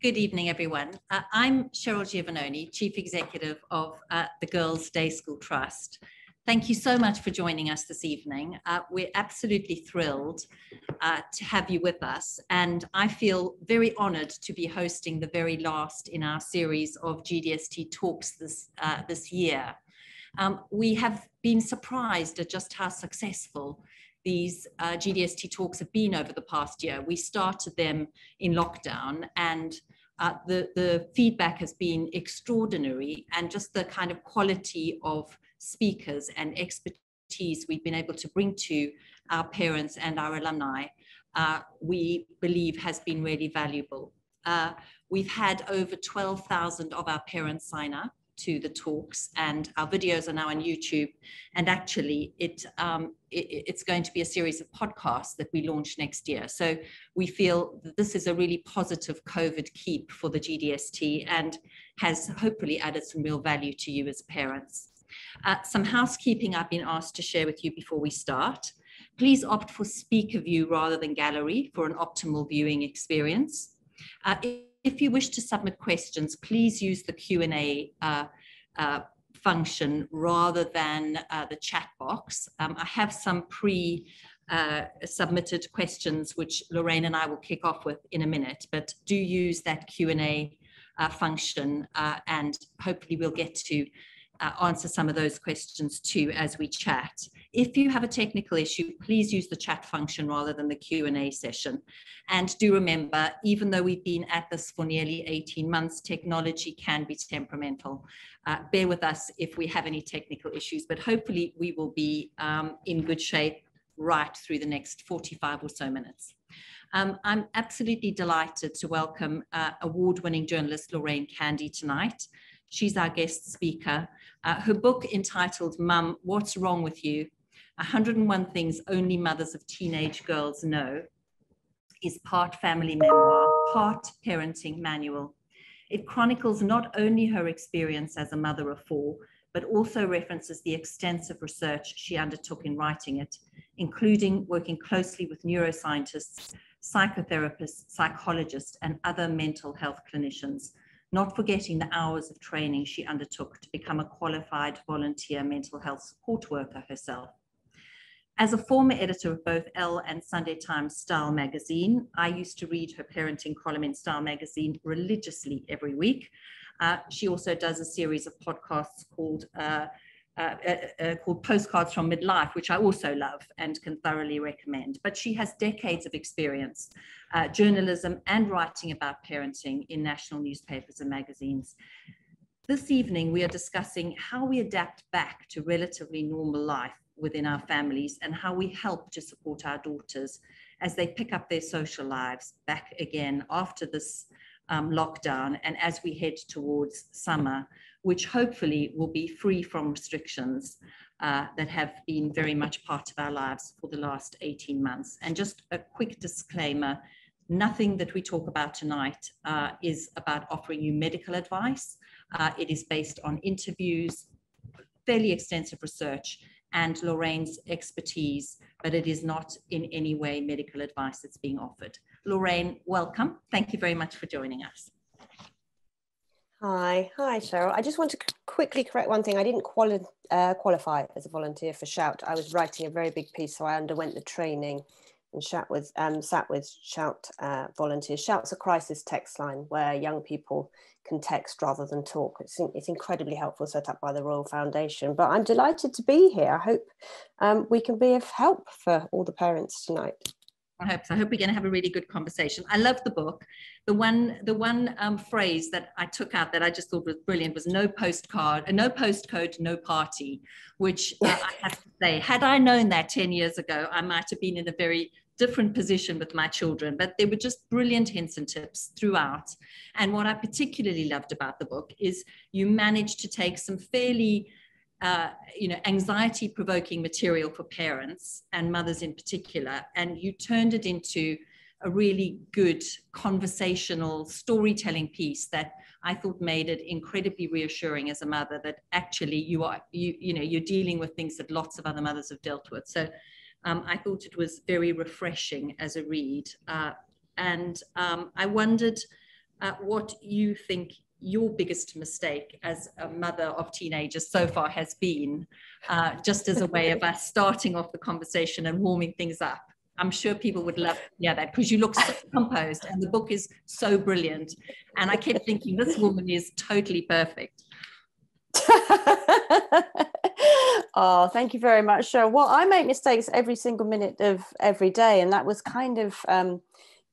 Good evening, everyone. I'm Cheryl Giovanoni, Chief Executive of the Girls' Day School Trust. Thank you so much for joining us this evening. We're absolutely thrilled to have you with us, and I feel very honored to be hosting the very last in our series of GDST talks this year. We have been surprised at just how successful these GDST talks have been over the past year. We started them in lockdown, and the feedback has been extraordinary, and just the kind of quality of speakers and expertise we've been able to bring to our parents and our alumni, we believe has been really valuable. We've had over 12,000 of our parents sign up to the talks, and our videos are now on YouTube. And actually, it's going to be a series of podcasts that we launch next year. So we feel that this is a really positive COVID keep for the GDST and has hopefully added some real value to you as parents. Some housekeeping I've been asked to share with you before we start. Please opt for speaker view rather than gallery for an optimal viewing experience. If you wish to submit questions, please use the Q&A function rather than the chat box. I have some pre-submitted questions which Lorraine and I will kick off with in a minute, but do use that Q&A function and hopefully we'll get to answer some of those questions too as we chat. If you have a technical issue, please use the chat function rather than the Q&A session. And do remember, even though we've been at this for nearly 18 months, technology can be temperamental. Bear with us if we have any technical issues, but hopefully we will be in good shape right through the next 45 or so minutes. I'm absolutely delighted to welcome award-winning journalist Lorraine Candy tonight. She's our guest speaker. Her book entitled Mum, What's Wrong With You? 101 Things Only Mothers of Teenage Girls Know is part family memoir, part parenting manual. It chronicles not only her experience as a mother of four, but also references the extensive research she undertook in writing it, including working closely with neuroscientists, psychotherapists, psychologists, and other mental health clinicians, not forgetting the hours of training she undertook to become a qualified volunteer mental health support worker herself. As a former editor of both Elle and Sunday Times Style magazine, I used to read her parenting column in Style magazine religiously every week. She also does a series of podcasts called Postcards from Midlife, which I also love and can thoroughly recommend. But she has decades of experience, journalism and writing about parenting in national newspapers and magazines. This evening, we are discussing how we adapt back to relatively normal life within our families and how we help to support our daughters as they pick up their social lives back again after this lockdown and as we head towards summer, which hopefully will be free from restrictions that have been very much part of our lives for the last 18 months. And just a quick disclaimer, nothing that we talk about tonight is about offering you medical advice. It is based on interviews, fairly extensive research, and Lorraine's expertise, but it is not in any way medical advice that's being offered. Lorraine, welcome. Thank you very much for joining us. Hi Cheryl. I just want to quickly correct one thing. I didn't qualify as a volunteer for Shout. I was writing a very big piece, so I underwent the training and sat with Shout volunteers. Shout's a crisis text line where young people can text rather than talk. It's incredibly helpful, set up by the Royal Foundation. But I'm delighted to be here. I hope we can be of help for all the parents tonight. I hope so. I hope we're going to have a really good conversation. I love the book. The one phrase that I took out that I just thought was brilliant was no postcode, no party, which I have to say, had I known that 10 years ago, I might have been in a very different position with my children, but they were just brilliant hints and tips throughout. And what I particularly loved about the book is you managed to take some fairly anxiety-provoking material for parents and mothers in particular, and you turned it into a really good conversational storytelling piece that I thought made it incredibly reassuring as a mother that actually you're dealing with things that lots of other mothers have dealt with. So I thought it was very refreshing as a read. And I wondered what you think your biggest mistake as a mother of teenagers so far has been, just as a way of us starting off the conversation and warming things up. I'm sure people would love to hear that, because you look so composed and the book is so brilliant. And I kept thinking, this woman is totally perfect. Oh, thank you very much, Cheryl. Well, I make mistakes every single minute of every day, and that was kind of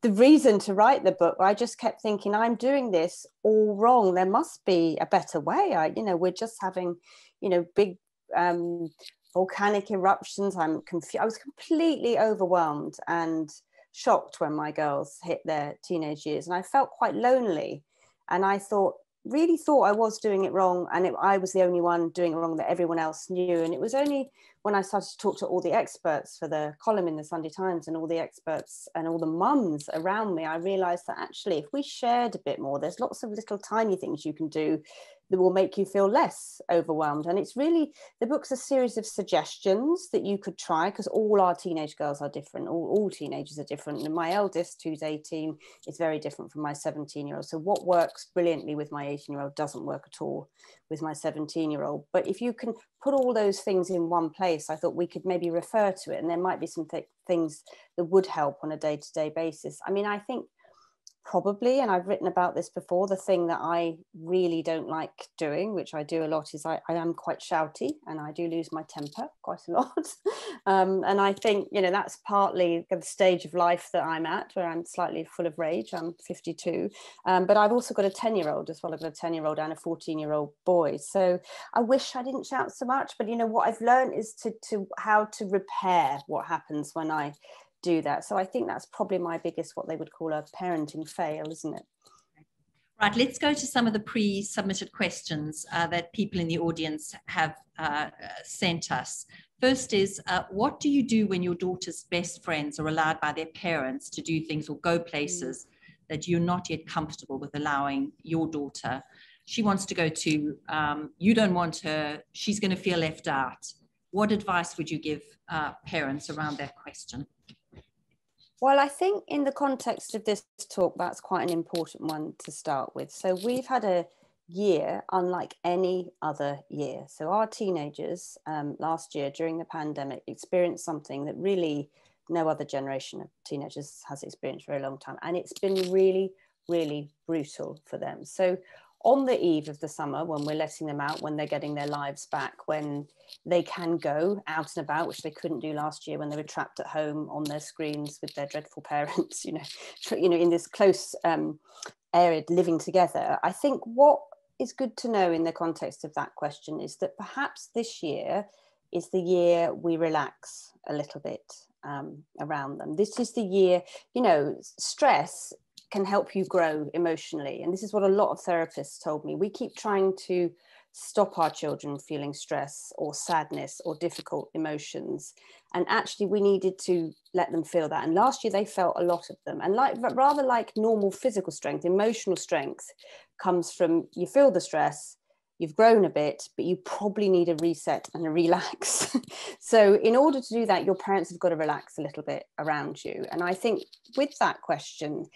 the reason to write the book. I just kept thinking, I'm doing this all wrong. There must be a better way. We're just having, big volcanic eruptions. I was completely overwhelmed and shocked when my girls hit their teenage years, and I felt quite lonely. And I really thought I was doing it wrong, and I was the only one doing it wrong that everyone else knew. And it was only when I started to talk to all the experts for the column in the Sunday Times, and all the experts and all the mums around me, I realized that actually if we shared a bit more, there's lots of little tiny things you can do that will make you feel less overwhelmed. And it's really, the book's a series of suggestions that you could try, because all our teenage girls are different. All teenagers are different. And my eldest, who's 18, is very different from my 17-year-old. So what works brilliantly with my 18-year-old doesn't work at all with my 17-year-old. But if you can put all those things in one place, I thought we could maybe refer to it, and there might be some things that would help on a day-to-day basis. I mean, I think probably, and I've written about this before, the thing that I really don't like doing, which I do a lot, is I am quite shouty, and I do lose my temper quite a lot. And I think, that's partly the stage of life that I'm at, where I'm slightly full of rage. I'm 52, but I've also got a 10-year-old as well. I've got a 10-year-old and a 14-year-old boy. So I wish I didn't shout so much, but what I've learned is to how to repair what happens when I do that. So I think that's probably my biggest, what they would call a parenting fail, isn't it? Right, let's go to some of the pre-submitted questions that people in the audience have sent us. First is, what do you do when your daughter's best friends are allowed by their parents to do things or go places that you're not yet comfortable with allowing your daughter? She wants to go to, you don't want her, she's going to feel left out. What advice would you give parents around that question? Well, I think in the context of this talk, that's quite an important one to start with. So we've had a year unlike any other year. So our teenagers last year during the pandemic experienced something that really no other generation of teenagers has experienced for a long time. And it's been really, really brutal for them. So on the eve of the summer, when we're letting them out, when they're getting their lives back, when they can go out and about, which they couldn't do last year when they were trapped at home on their screens with their dreadful parents, in this close area living together. I think what is good to know in the context of that question is that perhaps this year is the year we relax a little bit around them. This is the year, stress can help you grow emotionally. And this is what a lot of therapists told me. We keep trying to stop our children feeling stress or sadness or difficult emotions. And actually we needed to let them feel that. And last year they felt a lot of them. And rather like normal physical strength, emotional strength comes from, you feel the stress, you've grown a bit, but you probably need a reset and a relax. So in order to do that, your parents have got to relax a little bit around you. And I think with that question,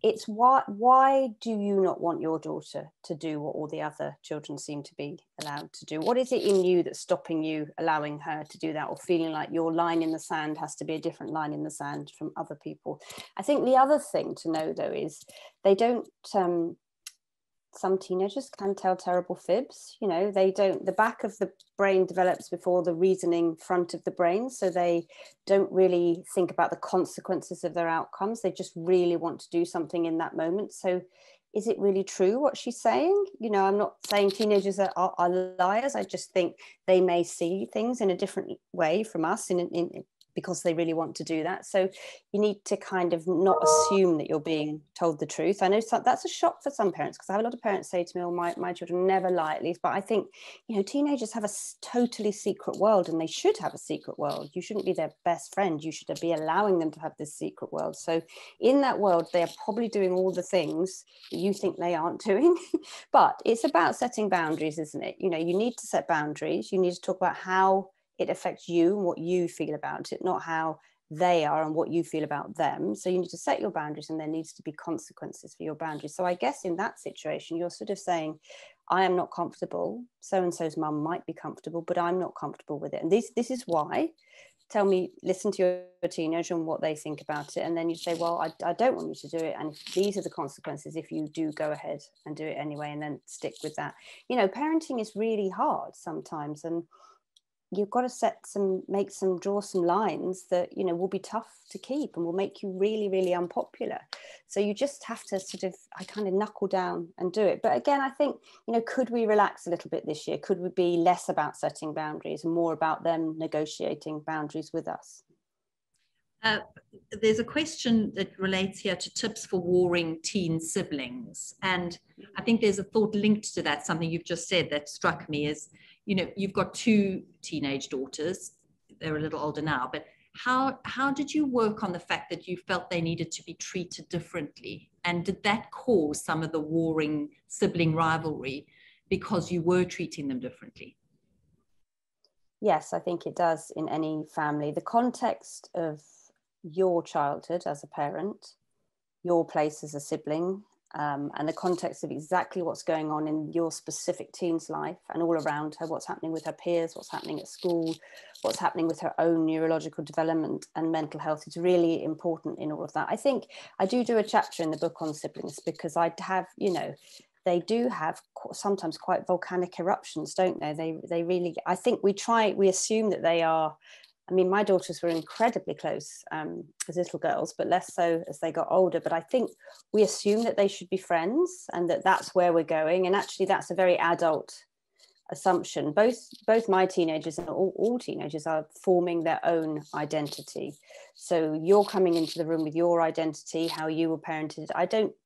it's why do you not want your daughter to do what all the other children seem to be allowed to do? What is it in you that's stopping you allowing her to do that, or feeling like your line in the sand has to be a different line in the sand from other people? I think the other thing to know, though, is they don't, some teenagers can tell terrible fibs. They don't, the back of the brain develops before the reasoning front of the brain. So they don't really think about the consequences of their outcomes. They just really want to do something in that moment. So is it really true what she's saying? I'm not saying teenagers are liars. I just think they may see things in a different way from us because they really want to do that. So you need to kind of not assume that you're being told the truth. I know that's a shock for some parents, because I have a lot of parents say to me, oh, my children never lie, at least. But I think, teenagers have a totally secret world, and they should have a secret world. You shouldn't be their best friend. You should be allowing them to have this secret world. So in that world, they are probably doing all the things that you think they aren't doing. But it's about setting boundaries, isn't it? You need to set boundaries. You need to talk about how it affects you and what you feel about it, not how they are and what you feel about them. So you need to set your boundaries, and there needs to be consequences for your boundaries. So I guess in that situation, you're sort of saying, I am not comfortable. So-and-so's mum might be comfortable, but I'm not comfortable with it. And this is why. Tell me, listen to your teenager and what they think about it. And then you say, well, I don't want you to do it. And these are the consequences if you do go ahead and do it anyway, and then stick with that. You know, parenting is really hard sometimes. And you've got to draw some lines that, you know, will be tough to keep and will make you really, really unpopular. So you just have to I kind of knuckle down and do it. But again, I think, you know, could we relax a little bit this year? Could we be less about setting boundaries and more about them negotiating boundaries with us? There's a question that relates here to tips for warring teen siblings. And I think there's a thought linked to that. Something you've just said that struck me is, you know, you've got 2 teenage daughters. They're a little older now, but how did you work on the fact that you felt they needed to be treated differently? And did that cause some of the warring sibling rivalry because you were treating them differently? Yes, I think it does in any family. The context of your childhood as a parent, your place as a sibling, and the context of exactly what's going on in your specific teen's life and all around her, what's happening with her peers, what's happening at school, what's happening with her own neurological development and mental health is really important in all of that. I think I do a chapter in the book on siblings because I have, you know, they do have sometimes quite volcanic eruptions, don't they? They really, I think we assume that they are. I mean, my daughters were incredibly close as little girls, but less so as they got older. But I think we assume that they should be friends and that that's where we're going. And actually, that's a very adult assumption. Both my teenagers and all teenagers are forming their own identity. So you're coming into the room with your identity, how you were parented.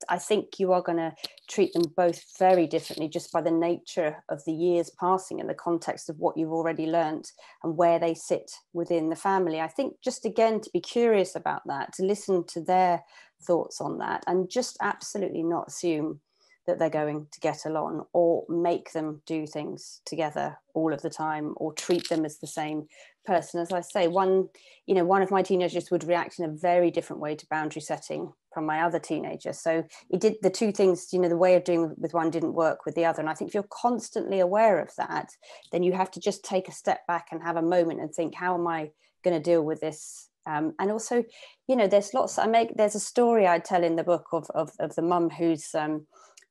I think you are going to treat them both very differently just by the nature of the years passing and the context of what you've already learnt and where they sit within the family. I think just again to be curious about that, to listen to their thoughts on that, and just absolutely not assume that they're going to get along or make them do things together all of the time or treat them as the same person. As I say, one of my teenagers would react in a very different way to boundary setting from my other teenager. So it did the 2 things, you know, the way of doing with one didn't work with the other. And I think if you're constantly aware of that, then you have to just take a step back and have a moment and think, how am I going to deal with this? And also, you know, there's a story I tell in the book of the mum who's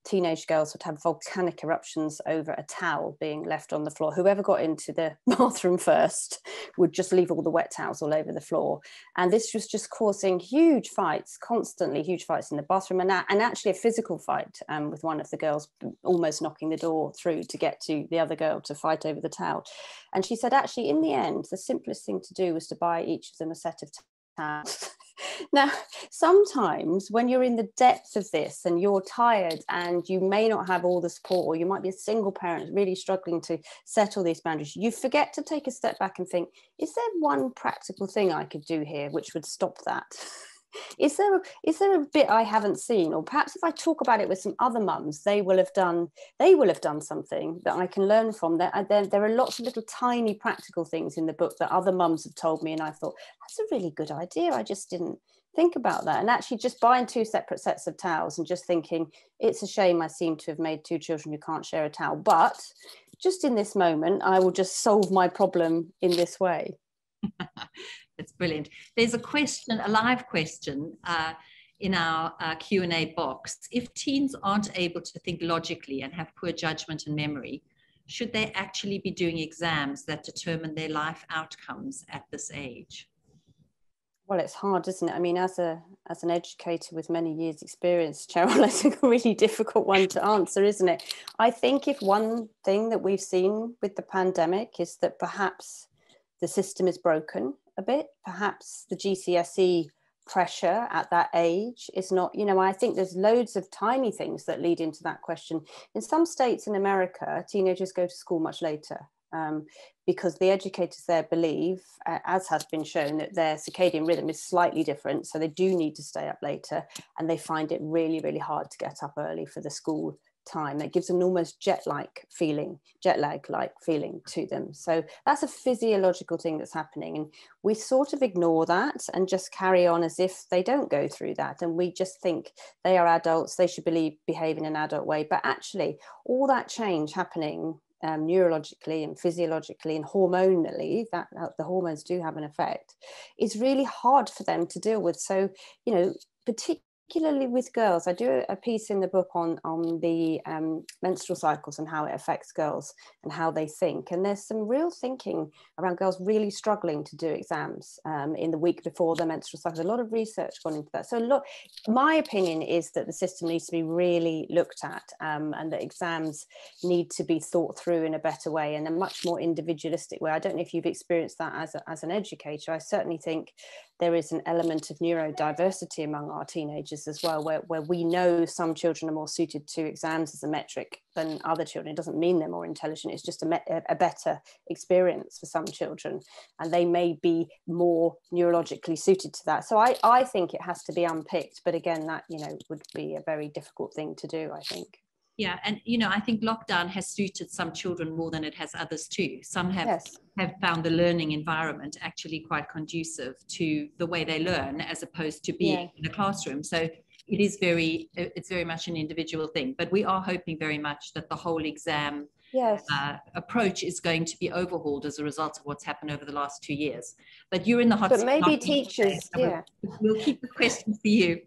teenage girls would have volcanic eruptions over a towel being left on the floor. Whoever got into the bathroom first would just leave all the wet towels all over the floor. And this was just causing huge fights, constantly huge fights in the bathroom, and actually a physical fight with one of the girls almost knocking the door through to get to the other girl to fight over the towel. And she said, actually, in the end, the simplest thing to do was to buy each of them a set of towels. Now, sometimes when you're in the depth of this and you're tired and you may not have all the support, or you might be a single parent really struggling to settle these boundaries, you forget to take a step back and think, is there one practical thing I could do here which would stop that? Is there a bit I haven't seen? Or perhaps if I talk about it with some other mums, they will have done something that I can learn from. There are lots of little tiny practical things in the book that other mums have told me, and I thought, that's a really good idea. I just didn't think about that. And actually just buying 2 separate sets of towels and just thinking, it's a shame I seem to have made 2 children who can't share a towel, but just in this moment, I will just solve my problem in this way. It's brilliant. There's a live question in our Q&A box. If teens aren't able to think logically and have poor judgment and memory, should they actually be doing exams that determine their life outcomes at this age? Well, it's hard, isn't it? I mean, as an educator with many years' experience, Cheryl, it's a really difficult one to answer, isn't it? I think if one thing that we've seen with the pandemic is that perhaps the system is broken a bit, perhaps the GCSE pressure at that age is not, you know, I think there's loads of tiny things that lead into that question. In some states in America, teenagers go to school much later. Because the educators there believe, as has been shown, that their circadian rhythm is slightly different. So they do need to stay up later, and they find it really, really hard to get up early for the school time. It gives an almost jet-like feeling, jet-lag-like feeling to them. So that's a physiological thing that's happening, and we sort of ignore that and just carry on as if they don't go through that, and we just think they are adults, they should behave in an adult way. But actually all that change happening neurologically and physiologically and hormonally, that the hormones do have an effect, it's really hard for them to deal with. So, you know, particularly with girls, I do a piece in the book on the menstrual cycles and how it affects girls and how they think. And there's some real thinking around girls really struggling to do exams in the week before the menstrual cycle. A lot of research gone into that. So my opinion is that the system needs to be really looked at, and that exams need to be thought through in a better way and a much more individualistic way. I don't know if you've experienced that as an educator. I certainly think there is an element of neurodiversity among our teenagers as well, where we know some children are more suited to exams as a metric than other children. It doesn't mean they're more intelligent, it's just a better experience for some children, and they may be more neurologically suited to that. So I think it has to be unpicked, but again, that, you know, would be a very difficult thing to do, I think. Yeah, and you know, I think lockdown has suited some children more than it has others too. Some have found the learning environment actually quite conducive to the way they learn, as opposed to being in a classroom. So it's very much an individual thing. But we are hoping very much that the whole exam approach is going to be overhauled as a result of what's happened over the last 2 years. But you're in the hot seat. But maybe teachers, we'll keep the question for you.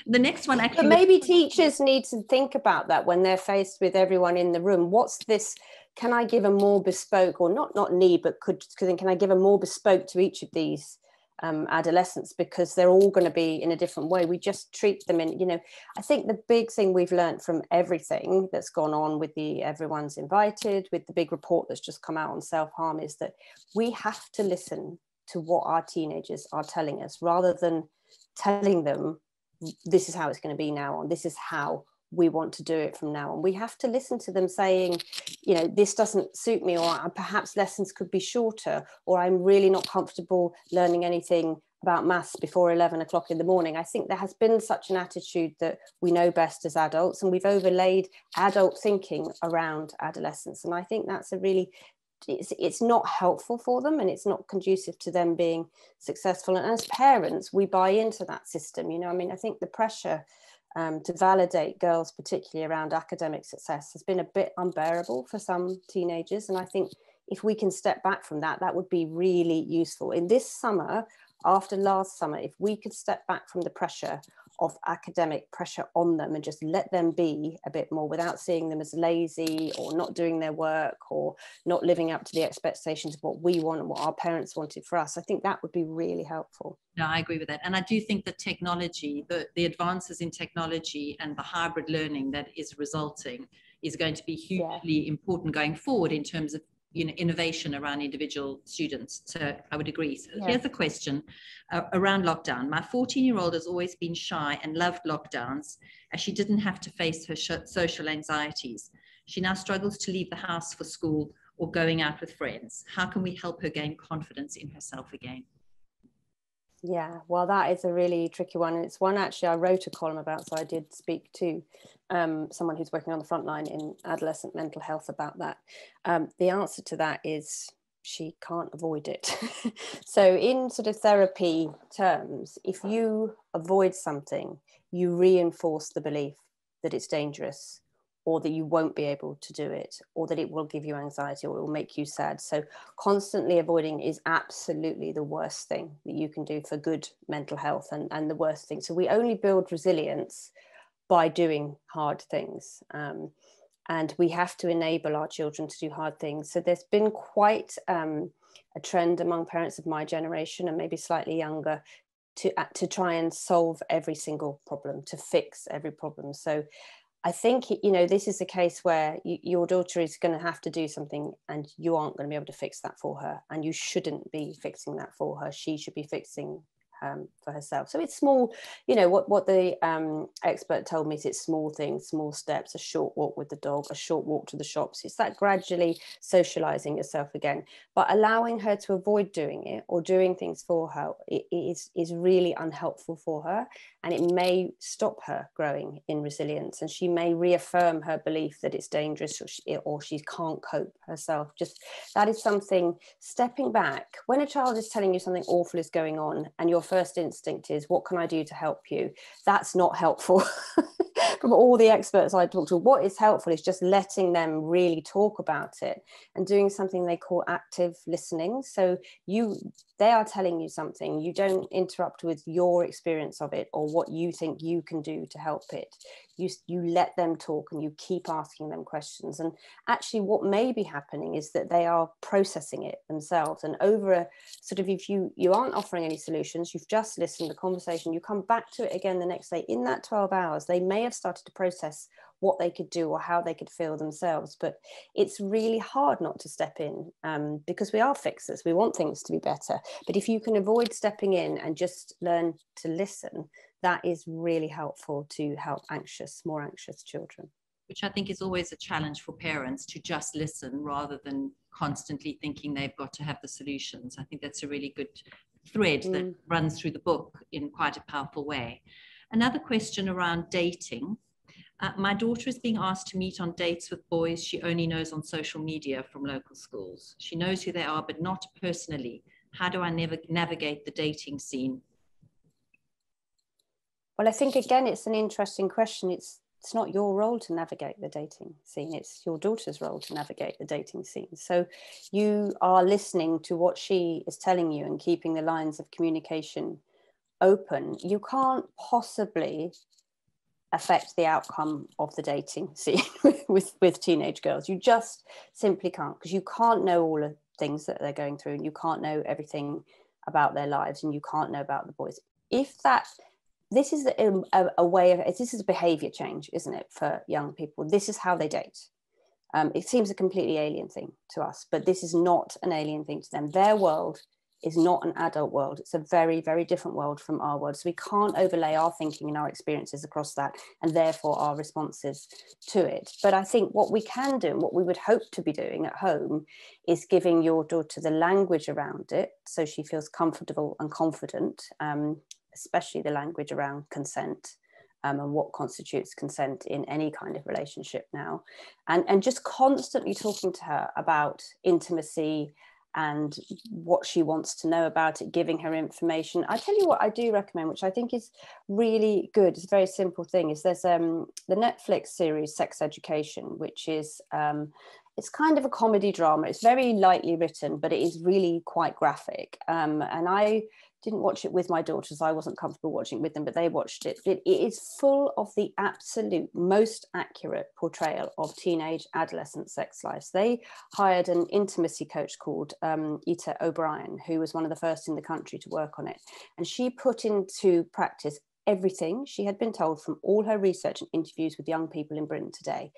The next one actually. But maybe teachers need to think about that when they're faced with everyone in the room. What's this? Can I give a more bespoke, or not need, but can I give a more bespoke to each of these adolescents, because they're all going to be in a different way. We just treat them in, you know, I think the big thing we've learned from everything that's gone on with the Everyone's Invited, with the big report that's just come out on self-harm, is that we have to listen to what our teenagers are telling us, rather than telling them this is how it's going to be now on, this is how we want to do it from now on. We have to listen to them saying, you know, this doesn't suit me, or perhaps lessons could be shorter, or I'm really not comfortable learning anything about maths before 11 o'clock in the morning. I think there has been such an attitude that we know best as adults, and we've overlaid adult thinking around adolescence. And I think that's it's not helpful for them, and it's not conducive to them being successful. And as parents, we buy into that system. You know, I mean, I think the pressure to validate girls, particularly around academic success, has been a bit unbearable for some teenagers. And I think if we can step back from that, that would be really useful. In this summer, after last summer, if we could step back from the pressure of academic pressure on them and just let them be a bit more, without seeing them as lazy or not doing their work or not living up to the expectations of what we want and what our parents wanted for us, I think that would be really helpful. No, I agree with that. And I do think that technology, the advances in technology and the hybrid learning that is resulting is going to be hugely important going forward in terms of, you know, innovation around individual students. So I would agree. So here's a question around lockdown. My 14-year-old has always been shy and loved lockdowns, as she didn't have to face her social anxieties. She now struggles to leave the house for school or going out with friends. How can we help her gain confidence in herself again? Yeah, well, that is a really tricky one. And it's one actually I wrote a column about. So I did speak to someone who's working on the front line in adolescent mental health about that. The answer to that is she can't avoid it. So in sort of therapy terms, if you avoid something, you reinforce the belief that it's dangerous, or that you won't be able to do it, or that it will give you anxiety, or it will make you sad. So constantly avoiding is absolutely the worst thing that you can do for good mental health, and the worst thing. So we only build resilience by doing hard things. And we have to enable our children to do hard things. So there's been quite a trend among parents of my generation, and maybe slightly younger, to try and solve every single problem, to fix every problem. So I think, you know, this is a case where your daughter is going to have to do something, and you aren't going to be able to fix that for her, and you shouldn't be fixing that for her. She should be fixing for herself. So it's small, you know, what the expert told me is it's small things, small steps, a short walk with the dog, a short walk to the shops. It's that gradually socializing yourself again, but allowing her to avoid doing it or doing things for her is really unhelpful for her, and it may stop her growing in resilience, and she may reaffirm her belief that it's dangerous, or she can't cope herself. Just that is something, stepping back when a child is telling you something awful is going on and your first instinct is, what can I do to help you? That's not helpful. From all the experts I talk to, what is helpful is just letting them really talk about it and doing something they call active listening. So they are telling you something, you don't interrupt with your experience of it or what you think you can do to help it. You let them talk and you keep asking them questions. And actually what may be happening is that they are processing it themselves. And over a sort of, if you aren't offering any solutions, you've just listened to the conversation, you come back to it again the next day, in that 12 hours, they may have started to process what they could do or how they could feel themselves. But it's really hard not to step in, because we are fixers, we want things to be better. But if you can avoid stepping in and just learn to listen, that is really helpful to help more anxious children. Which I think is always a challenge for parents, to just listen rather than constantly thinking they've got to have the solutions. I think that's a really good thread that runs through the book in quite a powerful way. Another question around dating. My daughter is being asked to meet on dates with boys she only knows on social media from local schools. She knows who they are, but not personally. How do I navigate the dating scene? Well, I think, again, it's an interesting question. It's not your role to navigate the dating scene. It's your daughter's role to navigate the dating scene. So you are listening to what she is telling you and keeping the lines of communication open. You can't possibly affect the outcome of the dating scene with teenage girls. You just simply can't, because you can't know all the things that they're going through, and you can't know everything about their lives, and you can't know about the boys. This is a way of, this is a behavior change, isn't it, for young people? This is how they date. It seems a completely alien thing to us, but this is not an alien thing to them. Their world is not an adult world. It's a very, very different world from our world. So we can't overlay our thinking and our experiences across that, and therefore our responses to it. But I think what we can do, and what we would hope to be doing at home, is giving your daughter the language around it so she feels comfortable and confident, especially the language around consent, and what constitutes consent in any kind of relationship now. And just constantly talking to her about intimacy and what she wants to know about it, giving her information. I tell you what I do recommend, which I think is really good, it's a very simple thing, is there's the Netflix series Sex Education, which is, it's kind of a comedy drama. It's very lightly written, but it is really quite graphic. And I didn't watch it with my daughters. I wasn't comfortable watching it with them, but they watched it. It is full of the absolute most accurate portrayal of teenage adolescent sex lives. They hired an intimacy coach called Ita O'Brien, who was one of the first in the country to work on it. And she put into practice everything she had been told from all her research and interviews with young people in Britain today.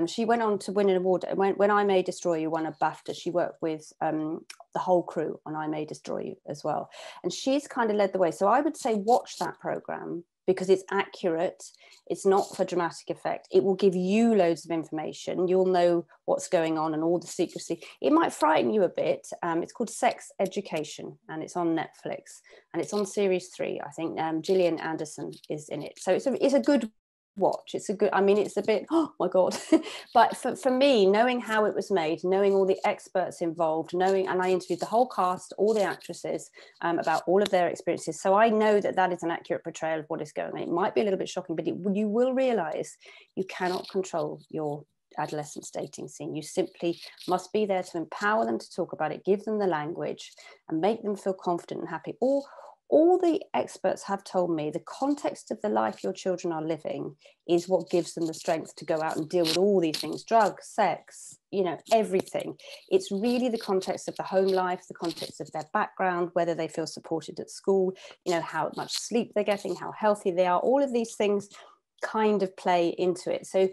She went on to win an award. When I May Destroy You won a BAFTA, she worked with the whole crew on I May Destroy You as well. And she's kind of led the way. So I would say watch that programme, because it's accurate. It's not for dramatic effect. It will give you loads of information. You'll know what's going on and all the secrecy. It might frighten you a bit. It's called Sex Education, and it's on Netflix, and it's on series 3. I think Gillian Anderson is in it. So it's a good watch. It's a good, I mean, it's a bit, oh my God. But for me, knowing how it was made, knowing all the experts involved, and I interviewed the whole cast, all the actresses, about all of their experiences. So I know that that is an accurate portrayal of what is going on. It might be a little bit shocking, but you will realize you cannot control your adolescence dating scene. You simply must be there to empower them to talk about it, give them the language, and make them feel confident and happy. All the experts have told me the context of the life your children are living is what gives them the strength to go out and deal with all these things, drugs, sex, everything. It's really the context of the home life, the context of their background, whether they feel supported at school, how much sleep they're getting, how healthy they are, all of these things kind of play into it. So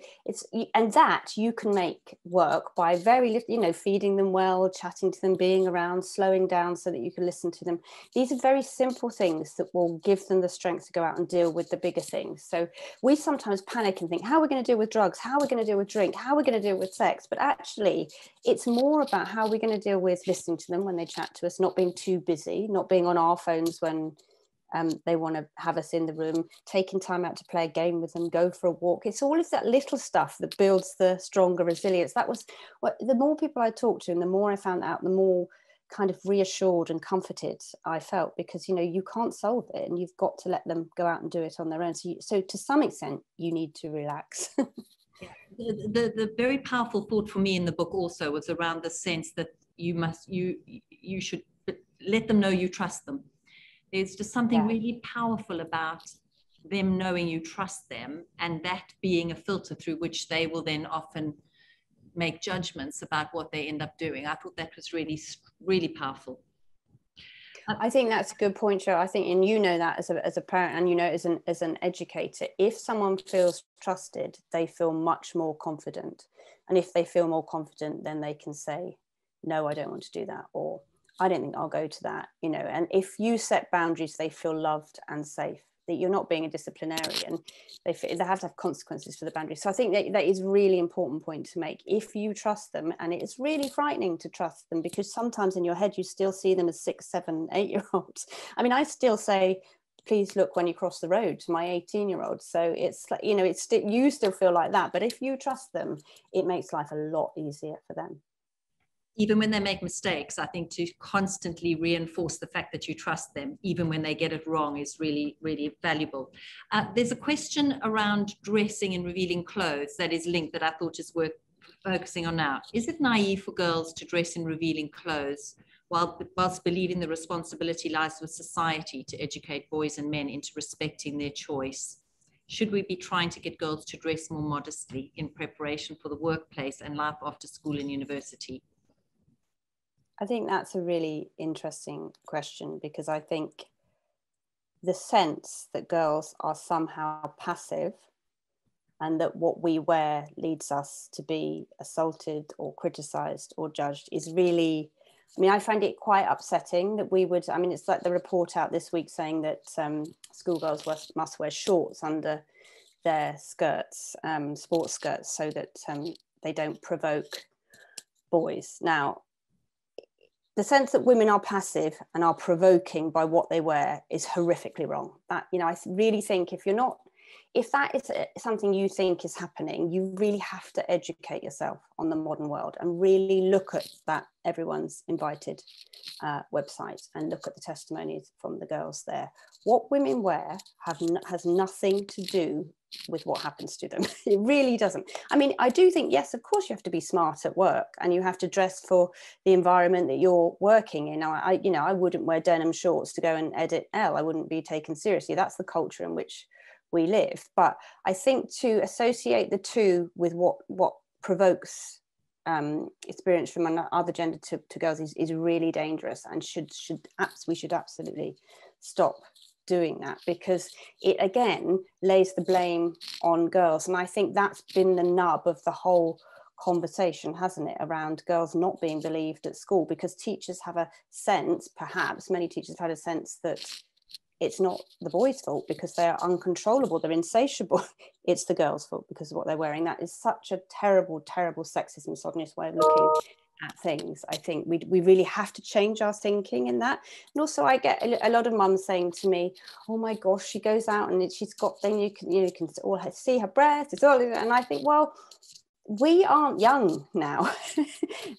and that you can make work by very little, you know, feeding them well, chatting to them, being around, slowing down so that you can listen to them. These are very simple things that will give them the strength to go out and deal with the bigger things. So we sometimes panic and think, how are we going to deal with drugs? How are we going to deal with drink? How are we going to deal with sex? But actually, it's more about how we're going to deal with listening to them when they chat to us, not being too busy, not being on our phones when they want to have us in the room, taking time out to play a game with them, go for a walk. It's all of that little stuff that builds the stronger resilience. That was what, the more people I talked to and the more I found out, the more kind of reassured and comforted I felt, because, you know, you can't solve it and you've got to let them go out and do it on their own. So to some extent, you need to relax. Yeah. The very powerful thought for me in the book also was around the sense that you should let them know you trust them. There's just something really powerful about them knowing you trust them, and that being a filter through which they will then often make judgments about what they end up doing. I thought that was really, really powerful. I think that's a good point, Jo. I think, and you know that as a parent, and you know as an educator, if someone feels trusted, they feel much more confident. And if they feel more confident, then they can say, no, I don't want to do that, or I don't think I'll go to that, you know. And if you set boundaries, they feel loved and safe, that you're not being a disciplinarian. They have to have consequences for the boundaries. So I think that is a really important point to make. If you trust them, and it's really frightening to trust them, because sometimes in your head you still see them as 6, 7, 8-year-olds. I mean, I still say, please look when you cross the road to my 18-year-old. So it's like, you know, you still feel like that. But if you trust them, it makes life a lot easier for them. Even when they make mistakes, I think to constantly reinforce the fact that you trust them, even when they get it wrong, is really, really valuable. There's a question around dressing and revealing clothes that is linked that I thought is worth focusing on now. Is it naive for girls to dress in revealing clothes whilst believing the responsibility lies with society to educate boys and men into respecting their choice? Should we be trying to get girls to dress more modestly in preparation for the workplace and life after school and university? I think that's a really interesting question, because I think the sense that girls are somehow passive and that what we wear leads us to be assaulted or criticized or judged is really, I mean, I find it quite upsetting that we would, I mean, it's like the report out this week saying that schoolgirls must wear shorts under their skirts, sports skirts, so that they don't provoke boys. Now, the sense that women are passive and are provoking by what they wear is horrifically wrong. That, you know, I really think if that is something you think is happening, you really have to educate yourself on the modern world and really look at that Everyone's Invited website and look at the testimonies from the girls there. What women wear has nothing to do with what happens to them. It really doesn't. I mean, I do think, yes, of course you have to be smart at work and you have to dress for the environment that you're working in. I wouldn't wear denim shorts to go and edit Elle. I wouldn't be taken seriously. That's the culture in which we live. But I think to associate the two with what provokes experience from another gender to girls is really dangerous, and we should absolutely stop doing that, because it again lays the blame on girls. And I think that's been the nub of the whole conversation, hasn't it, around girls not being believed at school, because teachers have a sense, perhaps many teachers have had a sense, that it's not the boys' fault because they're uncontrollable, they're insatiable. It's the girls' fault because of what they're wearing. That is such a terrible, terrible sexist, misogynist way of looking at things. I think we really have to change our thinking in that. And also I get a lot of mums saying to me, oh my gosh, she goes out and she's got thing, you can all see her breasts, it's all, and I think, well, we aren't young now.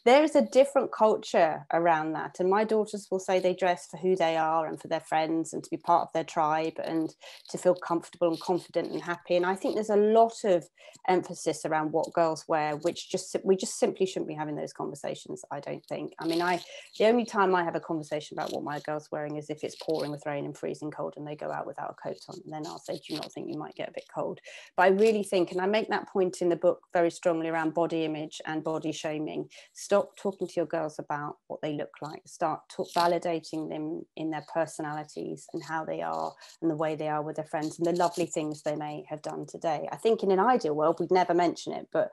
There's a different culture around that, and my daughters will say they dress for who they are and for their friends and to be part of their tribe and to feel comfortable and confident and happy. And I think there's a lot of emphasis around what girls wear, which we just simply shouldn't be having those conversations, I don't think. I mean, the only time I have a conversation about what my girl's wearing is if it's pouring with rain and freezing cold and they go out without a coat on, and then I'll say, do you not think you might get a bit cold? But I really think, and I make that point in the book very strongly, strongly around body image and body shaming. Stop talking to your girls about what they look like. Start validating them in their personalities and how they are and the way they are with their friends and the lovely things they may have done today. I think in an ideal world, we'd never mention it, but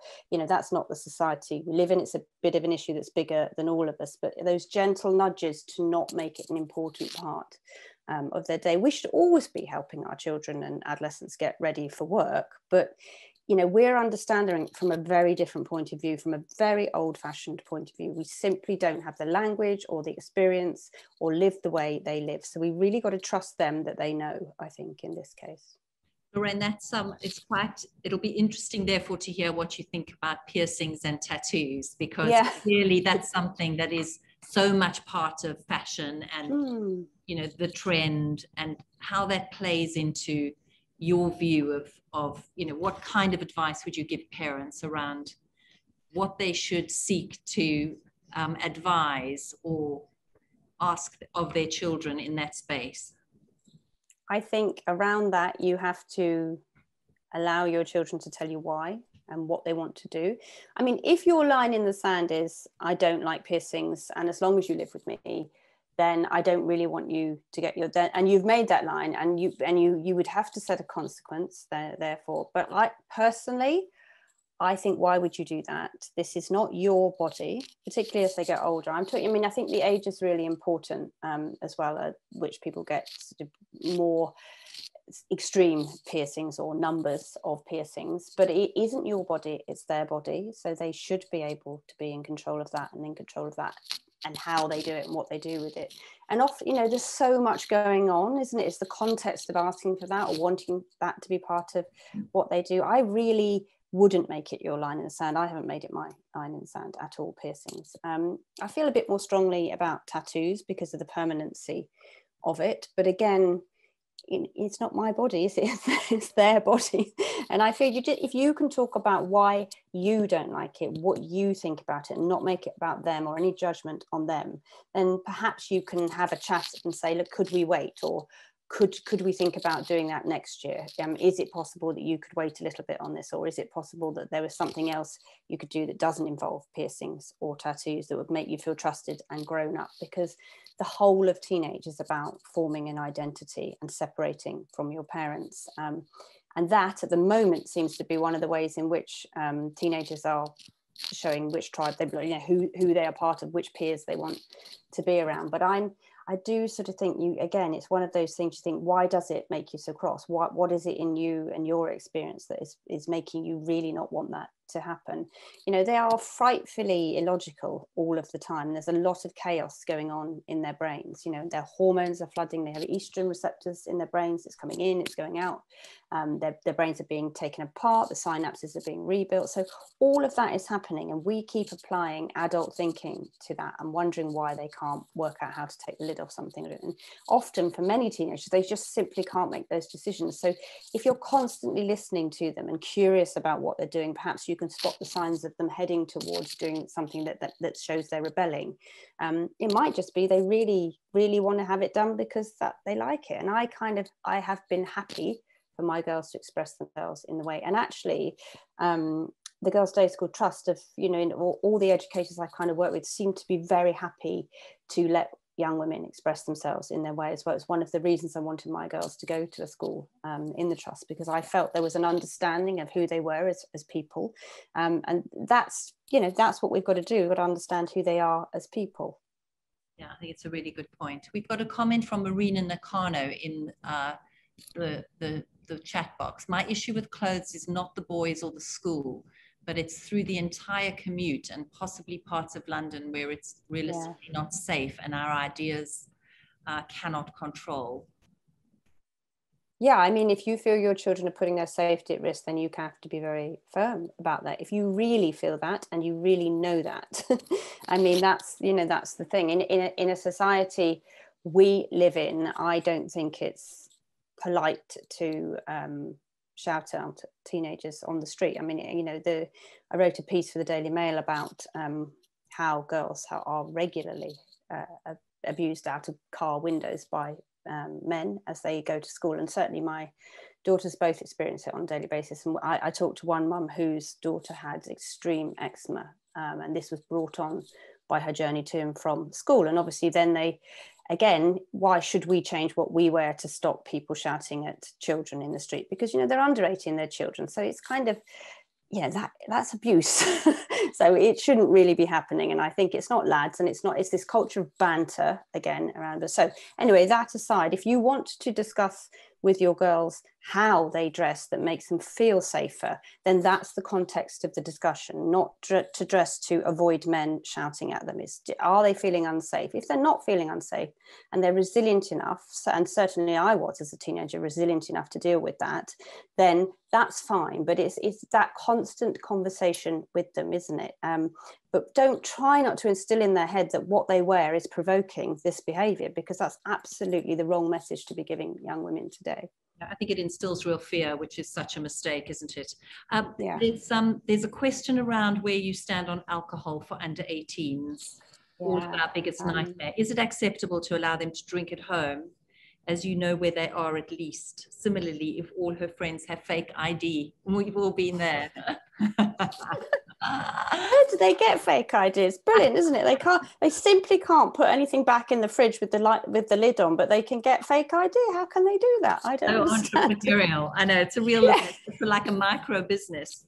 that's not the society we live in. It's a bit of an issue that's bigger than all of us, but those gentle nudges to not make it an important part of their day. We should always be helping our children and adolescents get ready for work, but we're understanding it from a very different point of view, from a very old-fashioned point of view. We simply don't have the language or the experience or live the way they live. So we really got to trust them that they know, I think, in this case. Lorraine, it'll be interesting, therefore, to hear what you think about piercings and tattoos, because clearly that's something that is so much part of fashion and, the trend, and how that plays into your view of what kind of advice would you give parents around what they should seek to advise or ask of their children in that space? I think around that, you have to allow your children to tell you why and what they want to do. I mean, if your line in the sand is, I don't like piercings, and as long as you live with me, then I don't really want you to get and you've made that line, and you would have to set a consequence therefore. But personally, I think, why would you do that? This is not your body, particularly as they get older. I think the age is really important as well, at which people get sort of more extreme piercings or numbers of piercings, but it isn't your body, it's their body. So they should be able to be in control of that and in control of that and how they do it and what they do with it. And often, there's so much going on, isn't it? It's the context of asking for that or wanting that to be part of what they do. I really wouldn't make it your line in the sand. I haven't made it my line in the sand at all, piercings. I feel a bit more strongly about tattoos because of the permanency of it. But again, it's not my body, is it? It's their body. And I feel if you can talk about why you don't like it, what you think about it, and not make it about them or any judgment on them, then perhaps you can have a chat and say, look, could we wait? Or could we think about doing that next year? Is it possible that you could wait a little bit on this? Or is it possible that there was something else you could do that doesn't involve piercings or tattoos that would make you feel trusted and grown up? Because the whole of teenage is about forming an identity and separating from your parents. And that at the moment seems to be one of the ways in which teenagers are showing which tribe they belong, who they are part of, which peers they want to be around. But I do sort of think it's one of those things you think, why does it make you so cross? What is it in you and your experience that is making you really not want that to happen? They are frightfully illogical all of the time. There's a lot of chaos going on in their brains. Their hormones are flooding. They have estrogen receptors in their brains. It's coming in, it's going out. Their brains are being taken apart. The synapses are being rebuilt. So all of that is happening, and we keep applying adult thinking to that and wondering why they can't work out how to take the lid off something. And often for many teenagers, they just simply can't make those decisions. So if you're constantly listening to them and curious about what they're doing, perhaps you can spot the signs of them heading towards doing something that shows they're rebelling. It might just be they really, really want to have it done because that they like it. And I have been happy for my girls to express themselves in the way. And actually, the Girls' Day School Trust of, in all the educators I kind of work with seem to be very happy to let young women express themselves in their way as well. It's one of the reasons I wanted my girls to go to a school in the trust, because I felt there was an understanding of who they were as people. And that's what we've got to do. We've got to understand who they are as people. Yeah, I think it's a really good point. We've got a comment from Marina Nakano in the chat box. My issue with clothes is not the boys or the school, but it's through the entire commute and possibly parts of London where it's realistically not safe and our ideas cannot control. Yeah, I mean, if you feel your children are putting their safety at risk, then you have to be very firm about that. If you really feel that and you really know that, I mean, that's the thing. In a society we live in, I don't think it's polite to shout out at teenagers on the street. I mean, I wrote a piece for the Daily Mail about how girls are regularly abused out of car windows by men as they go to school, and certainly my daughters both experience it on a daily basis. And I talked to one mum whose daughter had extreme eczema, and this was brought on by her journey to and from school. And obviously then again, why should we change what we wear to stop people shouting at children in the street? Because, they're under 18, they're children. So it's kind of, that's abuse. So it shouldn't really be happening. And I think it's not lads, and it's this culture of banter again around us. So anyway, that aside, if you want to discuss with your girls how they dress that makes them feel safer, then that's the context of the discussion, not to dress to avoid men shouting at them. Are they feeling unsafe? If they're not feeling unsafe and they're resilient enough, and certainly I was as a teenager resilient enough to deal with that, then that's fine. But it's that constant conversation with them, isn't it? But try not to instill in their head that what they wear is provoking this behaviour, because that's absolutely the wrong message to be giving young women today. I think it instills real fear, which is such a mistake, isn't it? Yeah. There's a question around where you stand on alcohol for under 18s. Yeah. All of our biggest nightmare. Is it acceptable to allow them to drink at home, as you know where they are at least? Similarly, if all her friends have fake ID, we've all been there. Where do they get fake IDs? Brilliant, isn't it? They simply can't put anything back in the fridge with the lid on, but they can get fake ID. How can they do that? I don't understand. Entrepreneurial. I know, it's a real, it's like a micro business.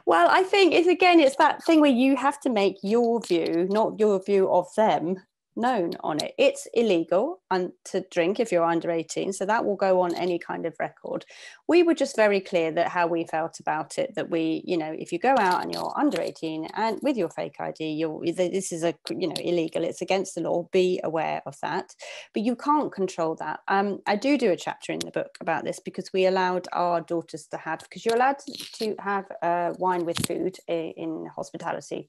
Well, I think it's that thing where you have to make your view, not your view of them, known on it. It's illegal to drink if you're under 18, so that will go on any kind of record. We were just very clear that how we felt about it, that we, if you go out and you're under 18 and with your fake ID, this is illegal, it's against the law, be aware of that. But you can't control that. I do a chapter in the book about this, because we allowed our daughters to have, because you're allowed to have wine with food in hospitality.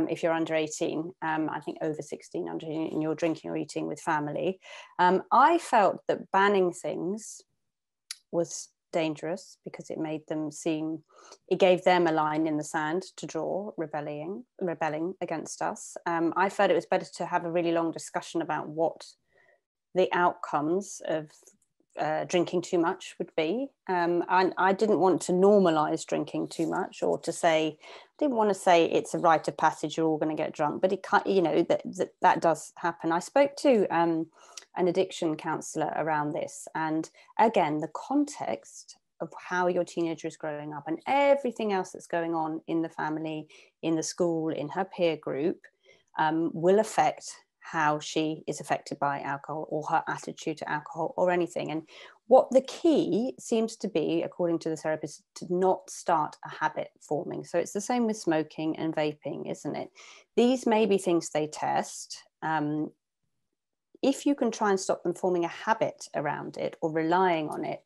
If you're under 18, I think over 16, and you're drinking or eating with family. I felt that banning things was dangerous, because it gave them a line in the sand to draw, rebelling against us. I felt it was better to have a really long discussion about what the outcomes of drinking too much would be, and I didn't want to normalize drinking too much, or I didn't want to say it's a rite of passage, you're all going to get drunk, but it can't, that does happen. I spoke to an addiction counsellor around this, and again, the context of how your teenager is growing up and everything else that's going on in the family, in the school, in her peer group, will affect how she is affected by alcohol, or her attitude to alcohol, or anything. And what the key seems to be, according to the therapist, to not start a habit forming. So it's the same with smoking and vaping, isn't it? These may be things they test. If you can try and stop them forming a habit around it or relying on it,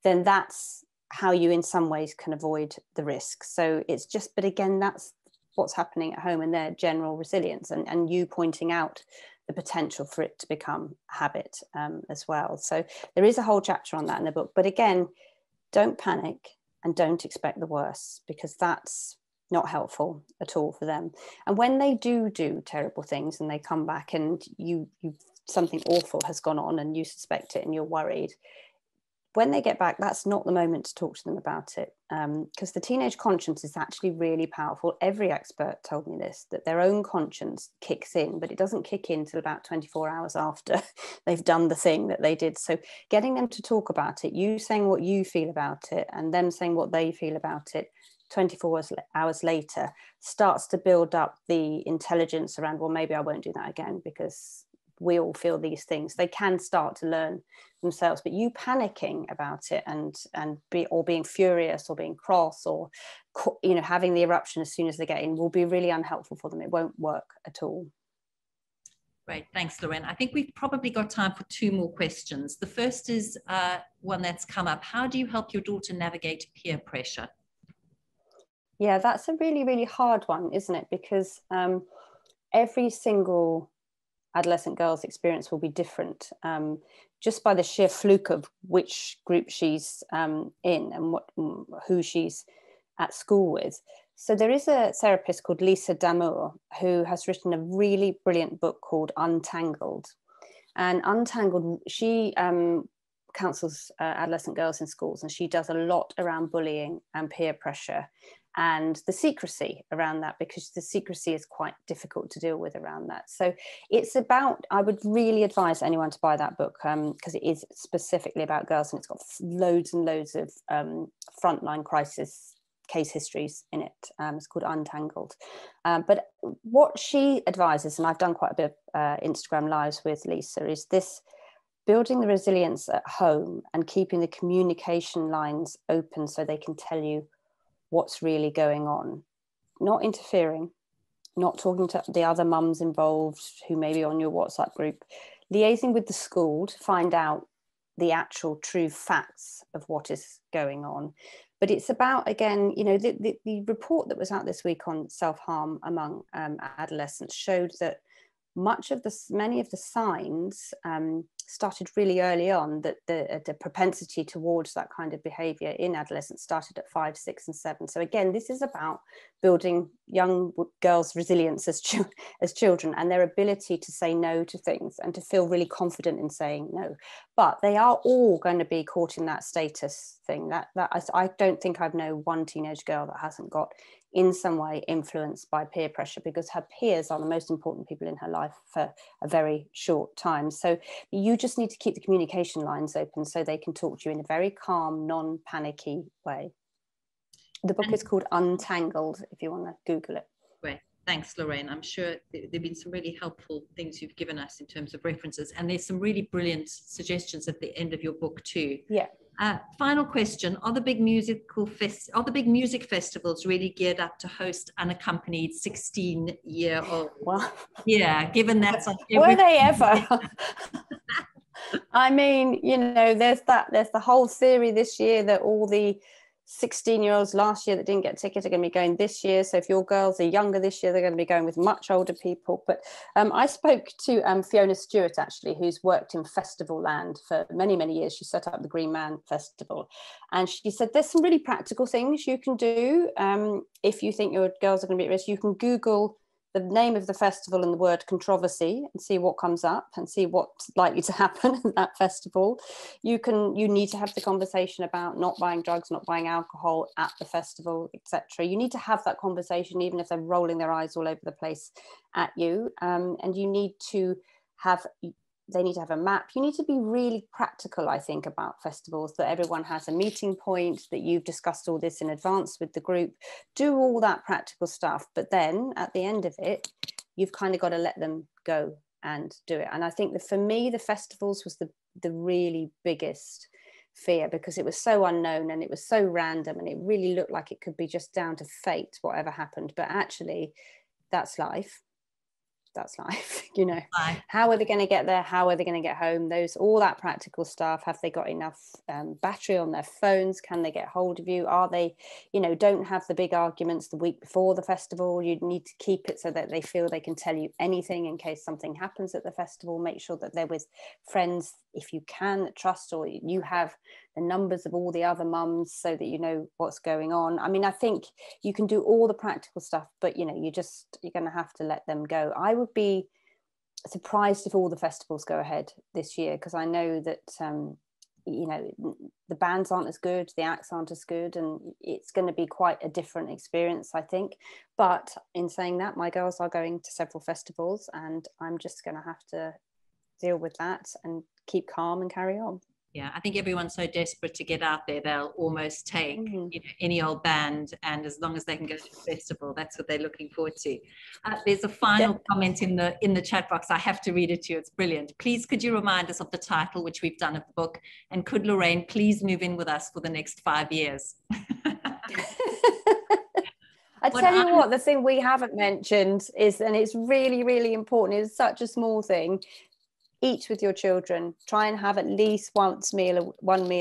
then that's how you in some ways can avoid the risk. So it's just, but again, that's what's happening at home and their general resilience, and you pointing out the potential for it to become a habit as well. So there is a whole chapter on that in the book. But again, don't panic and don't expect the worst, because that's not helpful at all for them. And when they do terrible things and they come back and you something awful has gone on and you suspect it and you're worried, when they get back, that's not the moment to talk to them about it, because the teenage conscience is actually really powerful. Every expert told me this, that their own conscience kicks in, but it doesn't kick in till about 24 hours after they've done the thing that they did. So getting them to talk about it, you saying what you feel about it and them saying what they feel about it 24 hours later, starts to build up the intelligence around, well, maybe I won't do that again, because we all feel these things. They can start to learn themselves. But you panicking about it and being furious or being cross, or having the eruption as soon as they get in, will be really unhelpful for them. It won't work at all. Great, thanks, Lorraine. I think we've probably got time for 2 more questions. The first is one that's come up. How do you help your daughter navigate peer pressure? Yeah, that's a really, really hard one, isn't it? Because every single adolescent girl's experience will be different, just by the sheer fluke of which group she's in and who she's at school with. So there is a therapist called Lisa Damour who has written a really brilliant book called Untangled. And Untangled, she counsels adolescent girls in schools, and she does a lot around bullying and peer pressure and the secrecy around that, because the secrecy is quite difficult to deal with around that. So it's about, I would really advise anyone to buy that book, because it is specifically about girls, and it's got loads and loads of frontline crisis case histories in it. It's called Untangled. But what she advises, and I've done quite a bit of Instagram lives with Lisa, is this: building the resilience at home and keeping the communication lines open so they can tell you what's really going on, not interfering, not talking to the other mums involved who may be on your WhatsApp group, liaising with the school to find out the actual true facts of what is going on. But it's about, again, you know, the report that was out this week on self-harm among adolescents showed that many of the signs started really early on, that the propensity towards that kind of behavior in adolescence started at 5, 6 and 7. So again, this is about building young girls' resilience as children, and their ability to say no to things and to feel really confident in saying no. But they are all going to be caught in that status thing. I don't think I've known one teenage girl that hasn't got in some way influenced by peer pressure, because her peers are the most important people in her life for a very short time. So you just need to keep the communication lines open so they can talk to you in a very calm, non-panicky way. The book is called Untangled, if you want to Google it. Great. Thanks, Lorraine. I'm sure there have been some really helpful things you've given us in terms of references, and there's some really brilliant suggestions at the end of your book too. Yeah. Final question: are the big music festivals really geared up to host unaccompanied 16-year-old? Wow. Yeah, given that's on were they ever? I mean, you know, there's the whole theory this year that all the 16-year-olds last year that didn't get tickets are going to be going this year. So if your girls are younger this year, they're going to be going with much older people. But I spoke to Fiona Stewart, actually, who's worked in festival land for many, many years. She set up the Green Man Festival. And she said there's some really practical things you can do if you think your girls are going to be at risk. You can Google the name of the festival and the word controversy and see what comes up and see what's likely to happen at that festival. You need to have the conversation about not buying drugs, not buying alcohol at the festival, etc. You need to have that conversation even if they're rolling their eyes all over the place at you. And they need to have a map. You need to be really practical, I think, about festivals, that everyone has a meeting point, that you've discussed all this in advance with the group. Do all that practical stuff. But then at the end of it, you've kind of got to let them go and do it. And I think that for me, the festivals was the really biggest fear, because it was so unknown and it was so random, and it really looked like it could be just down to fate, whatever happened. But actually, that's life. You know. How are they going to get there? How are they going to get home? All that practical stuff. Have they got enough battery on their phones? Can they get hold of you? Are they, you know, don't have the big arguments the week before the festival. You need to keep it so that they feel they can tell you anything in case something happens at the festival. Make sure that they're with friends, if you can, that trust, or you have the numbers of all the other mums so that you know what's going on. I mean, I think you can do all the practical stuff, but you know, you're going to have to let them go. I would be surprised if all the festivals go ahead this year, because I know that you know, the bands aren't as good, the acts aren't as good, and it's going to be quite a different experience, I think. But in saying that, my girls are going to several festivals, and I'm just going to have to deal with that and keep calm and carry on. Yeah, I think everyone's so desperate to get out there, they'll almost take you know, any old band, and as long as they can go to a festival, that's what they're looking forward to. There's a final comment in the chat box. I have to read it to you. It's brilliant. Please, could you remind us of the title, which we've done of the book, and could Lorraine please move in with us for the next 5 years? I tell you what, the thing we haven't mentioned is, and it's really, really important, it's such a small thing. Eat with your children. Try and have at least one meal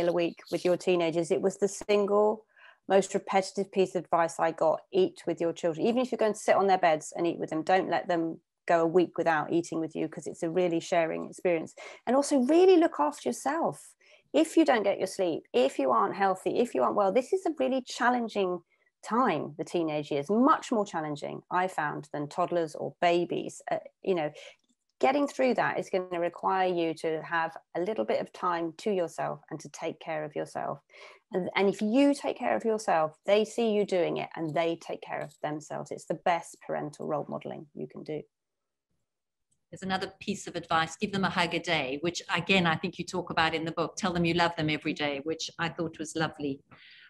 a week with your teenagers. It was the single most repetitive piece of advice I got. Eat with your children. Even if you're going to sit on their beds and eat with them, don't let them go a week without eating with you, because it's a really sharing experience. And also really look after yourself. If you don't get your sleep, if you aren't healthy, if you aren't well, this is a really challenging time, the teenage years, much more challenging, I found, than toddlers or babies. You know, getting through that is going to require you to have a little bit of time to yourself and to take care of yourself. And if you take care of yourself, they see you doing it and they take care of themselves. It's the best parental role modeling you can do. There's another piece of advice: give them a hug a day, which again, I think you talk about in the book. Tell them you love them every day, which I thought was lovely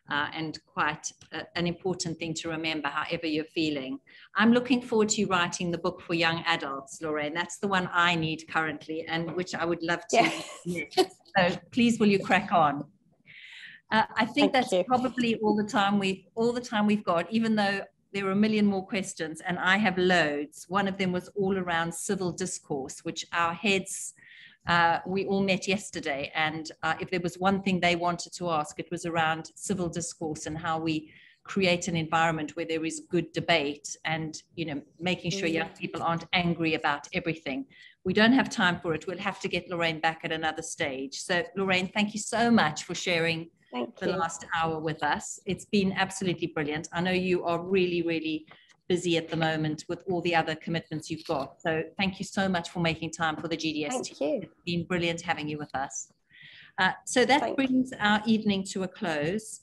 and quite an important thing to remember, however you're feeling. I'm looking forward to you writing the book for young adults, Lorraine. That's the one I need currently, and which I would love to. Yeah. So please, will you crack on? I think that's probably all the time we've got, even though there are a million more questions and I have loads. One of them was all around civil discourse, which our heads, we all met yesterday. And if there was one thing they wanted to ask, it was around civil discourse and how we create an environment where there is good debate and, you know, making sure young people aren't angry about everything. We don't have time for it. We'll have to get Lorraine back at another stage. So Lorraine, thank you so much for sharing the last hour with us. It's been absolutely brilliant. I know you are really, really busy at the moment with all the other commitments you've got. So thank you so much for making time for the GDST. Thank you. It's been brilliant having you with us. So that brings our evening to a close.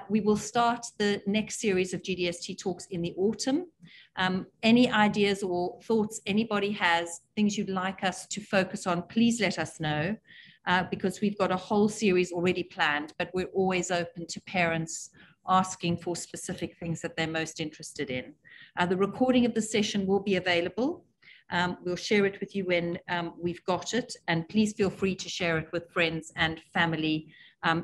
We will start the next series of GDST talks in the autumn. Any ideas or thoughts anybody has, things you'd like us to focus on, please let us know. Because we've got a whole series already planned, but we're always open to parents asking for specific things that they're most interested in. The recording of the session will be available. We'll share it with you when we've got it, and please feel free to share it with friends and family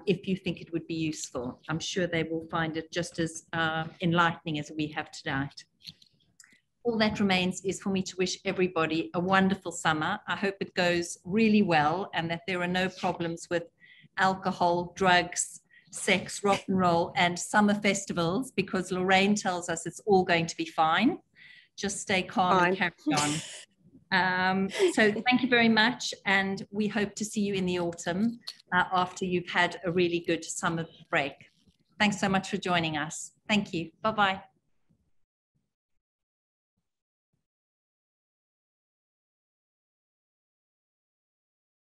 if you think it would be useful. I'm sure they will find it just as enlightening as we have tonight. All that remains is for me to wish everybody a wonderful summer. I hope it goes really well and that there are no problems with alcohol, drugs, sex, rock and roll, and summer festivals, because Lorraine tells us it's all going to be fine. Just stay calm and carry on. So thank you very much, and we hope to see you in the autumn after you've had a really good summer break. Thanks so much for joining us. Thank you. Bye-bye.